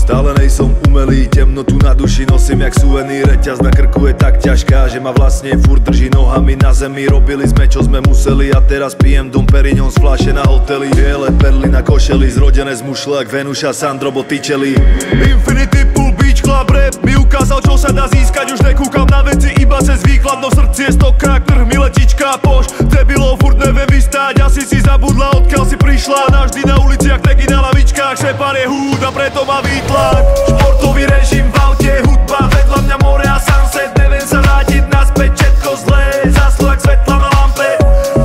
Stále nejsom umelý, temnotu na duši nosím jak suvenír. Reťaz na krku je tak ťažká, že ma vlastne furt drží nohami na zemi. Robili sme čo sme museli a teraz pijem Dom Perignon z fľaše na hoteli. Biele perly na košeli, zrodené z mušle jak Venuša, Sandro Botticelli. Infinity Pool Beach Club rap mi ukázal čo sa dá získať. Už nekúkam na veci iba cez výklad, no srdci je stokrát trh mi letička poš. Debilov furt neviem vystáť, asi si zabudla odkiaľ si prišla. Navždy na ulici jak teky na lavičkách, šepar je húd a preto má výtlak. Športový režim v aute, hudba, vedľa mňa more a sunset. Neviem sa vrátiť naspäť, všetko zlé, zaslo jak svetla na lampe.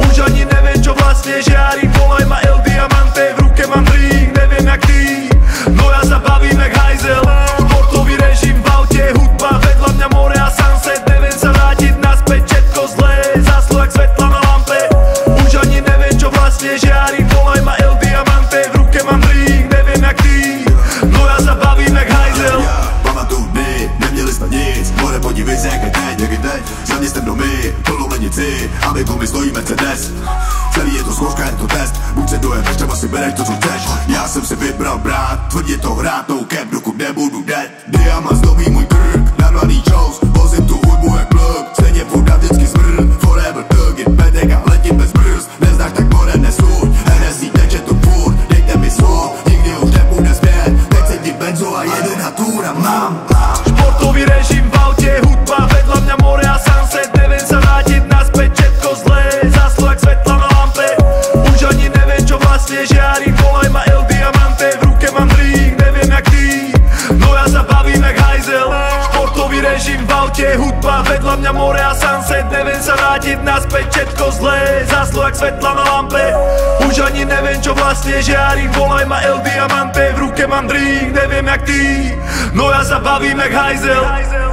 Už ani neviem čo vlastne žiari, volaj ma El Diamante. V ruke mám drink, neviem jak ty, no ja sa bavím jak hajzel. Športový režim v aute, hudba, vedľa mňa more a sunset. Neviem sa vrátiť naspäť, všetko zlé, zaslo jak svetla na lampe. Už ani neviem čo vlastne žiari, volaj ma El Diamante. V ruke mám drink, neviem jak ty, no ja sa bavím jak hajzel. Pamatuj dny, neměli jsme nic, more podívej se jak je teď. Za městem domy, plnou lenici, a my komi stojí Mercedes. Celý je to zkouška, je to test, buď se dojemeš, třeba si bereš to co chceš. Já jsem si vybral brát, tvrdě to hrát, no cap, dokud nebudu dead. Diamant zdobí můj krk, narvaný čous, vozím tu hudbu jak pluk. Stejně furt a vždycky smrt, forever thug, jen pedek a letím bez brzd. Neznáš tak more nesuď, NSC teče tu furt, dejte mi svůj, nikdy už nepůjde zpět. Teď sedím benzo a jedu na túr a mám Športový režim v aute, hudba, vedľa mňa more a sunset. Neviem sa vrátiť naspäť, všetko zlé, zaslo jak svetla na lampe. Už ani neviem čo vlastne žiari, volaj ma El Diamante. V ruke mám drink, neviem jak ty, no ja sa bavím jak hajzel. Športový režim v aute, hudba, vedľa mňa more a sunset. Neviem sa vrátiť naspäť, všetko zlé, zaslo jak svetla na lampe. Už ani neviem čo vlastne žiari, volaj ma El Diamante. V ruke mám drink, neviem jak ty, no ja sa bavím jak hajzel.